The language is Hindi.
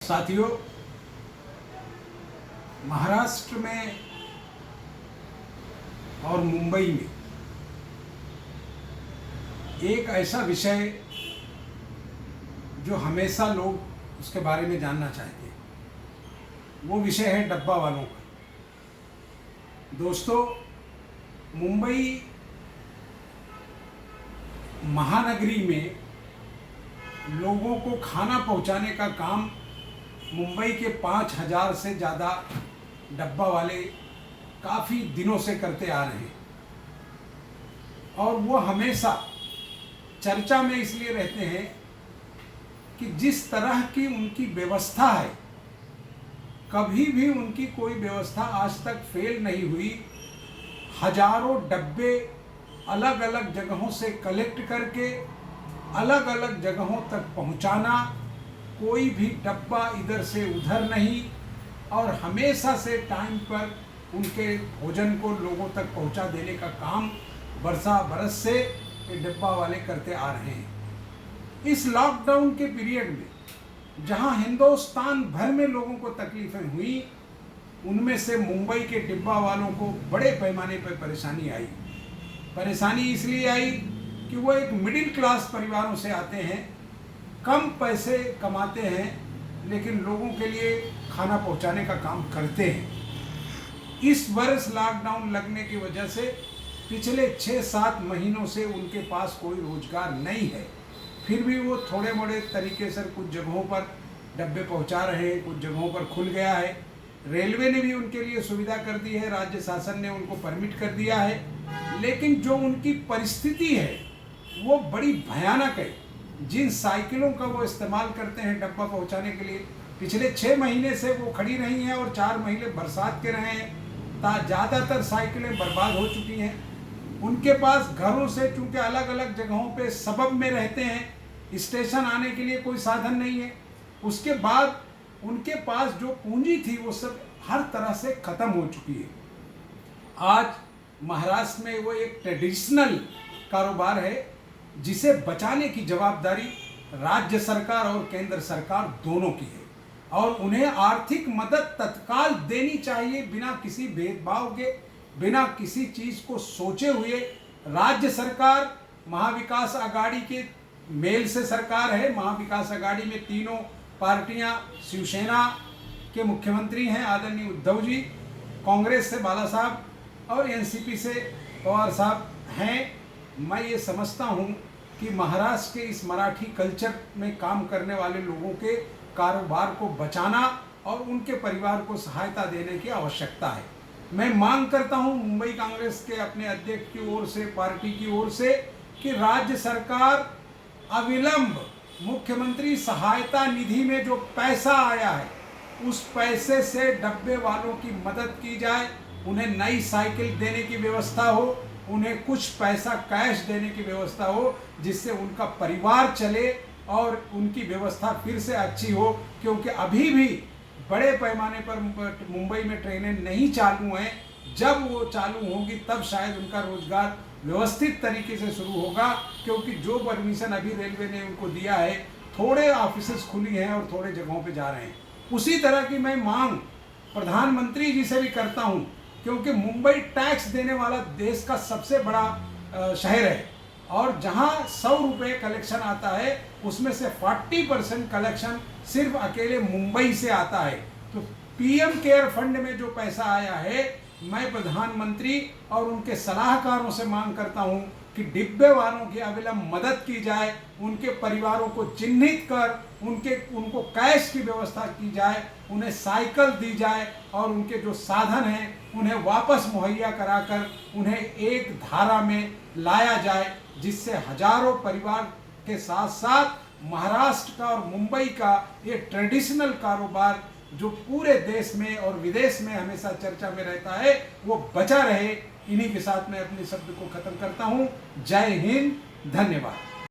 साथियों, महाराष्ट्र में और मुंबई में एक ऐसा विषय जो हमेशा लोग उसके बारे में जानना चाहते हैं, वो विषय है डब्बा वालों का। दोस्तों, मुंबई महानगरी में लोगों को खाना पहुंचाने का काम मुंबई के 5000 से ज़्यादा डब्बा वाले काफ़ी दिनों से करते आ रहे हैं और वो हमेशा चर्चा में इसलिए रहते हैं कि जिस तरह की उनकी व्यवस्था है, कभी भी उनकी कोई व्यवस्था आज तक फेल नहीं हुई। हजारों डब्बे अलग अलग जगहों से कलेक्ट करके अलग अलग जगहों तक पहुंचाना, कोई भी डब्बा इधर से उधर नहीं, और हमेशा से टाइम पर उनके भोजन को लोगों तक पहुंचा देने का काम बरसा बरस से ये डब्बा वाले करते आ रहे हैं। इस लॉकडाउन के पीरियड में जहां हिंदुस्तान भर में लोगों को तकलीफें हुई, उनमें से मुंबई के डिब्बा वालों को बड़े पैमाने पर परेशानी आई। परेशानी इसलिए आई कि वो एक मिडिल क्लास परिवारों से आते हैं, कम पैसे कमाते हैं, लेकिन लोगों के लिए खाना पहुंचाने का काम करते हैं। इस वर्ष लॉकडाउन लगने की वजह से पिछले 6-7 महीनों से उनके पास कोई रोजगार नहीं है। फिर भी वो थोड़े मोड़े तरीके से कुछ जगहों पर डब्बे पहुंचा रहे हैं, कुछ जगहों पर खुल गया है। रेलवे ने भी उनके लिए सुविधा कर दी है, राज्य शासन ने उनको परमिट कर दिया है, लेकिन जो उनकी परिस्थिति है वो बड़ी भयानक है। जिन साइकिलों का वो इस्तेमाल करते हैं डब्बा पहुंचाने के लिए, पिछले 6 महीने से वो खड़ी रही हैं और 4 महीने बरसात के रहे हैं, ज़्यादातर साइकिलें बर्बाद हो चुकी हैं। उनके पास घरों से चूँकि अलग अलग जगहों पे सबब में रहते हैं, स्टेशन आने के लिए कोई साधन नहीं है। उसके बाद उनके पास जो पूंजी थी वो सब हर तरह से ख़त्म हो चुकी है। आज महाराष्ट्र में वो एक ट्रेडिशनल कारोबार है जिसे बचाने की जवाबदारी राज्य सरकार और केंद्र सरकार दोनों की है, और उन्हें आर्थिक मदद तत्काल देनी चाहिए, बिना किसी भेदभाव के, बिना किसी चीज़ को सोचे हुए। राज्य सरकार महाविकास आघाड़ी के मेल से सरकार है। महाविकास आघाड़ी में तीनों पार्टियां, शिवसेना के मुख्यमंत्री हैं आदरणीय उद्धव जी, कांग्रेस से बाला साहब और एनसीपी से पवार साहब हैं। मैं ये समझता हूँ कि महाराष्ट्र के इस मराठी कल्चर में काम करने वाले लोगों के कारोबार को बचाना और उनके परिवार को सहायता देने की आवश्यकता है। मैं मांग करता हूँ मुंबई कांग्रेस के अपने अध्यक्ष की ओर से, पार्टी की ओर से, कि राज्य सरकार अविलंब मुख्यमंत्री सहायता निधि में जो पैसा आया है उस पैसे से डब्बे वालों की मदद की जाए, उन्हें नई साइकिल देने की व्यवस्था हो, उन्हें कुछ पैसा कैश देने की व्यवस्था हो, जिससे उनका परिवार चले और उनकी व्यवस्था फिर से अच्छी हो। क्योंकि अभी भी बड़े पैमाने पर मुंबई में ट्रेनें नहीं चालू हैं। जब वो चालू होंगी तब शायद उनका रोजगार व्यवस्थित तरीके से शुरू होगा, क्योंकि जो परमिशन अभी रेलवे ने उनको दिया है, थोड़े ऑफिसेस खुली हैं और थोड़े जगहों पे जा रहे हैं। उसी तरह की मैं मांग प्रधानमंत्री जी से भी करता हूं, क्योंकि मुंबई टैक्स देने वाला देश का सबसे बड़ा शहर है, और जहां 100 रुपये कलेक्शन आता है उसमें से 40% कलेक्शन सिर्फ अकेले मुंबई से आता है। तो पीएम केयर फंड में जो पैसा आया है, मैं प्रधानमंत्री और उनके सलाहकारों से मांग करता हूं कि डिब्बे वालों की अविलंब मदद की जाए, उनके परिवारों को चिन्हित कर उनको कैश की व्यवस्था की जाए, उन्हें साइकिल दी जाए, और उनके जो साधन हैं उन्हें वापस मुहैया कराकर उन्हें एक धारा में लाया जाए, जिससे हजारों परिवार के साथ साथ महाराष्ट्र का और मुंबई का ये ट्रेडिशनल कारोबार जो पूरे देश में और विदेश में हमेशा चर्चा में रहता है वो बचा रहे। इन्हीं के साथ मैं अपने शब्द को खत्म करता हूँ। जय हिंद, धन्यवाद।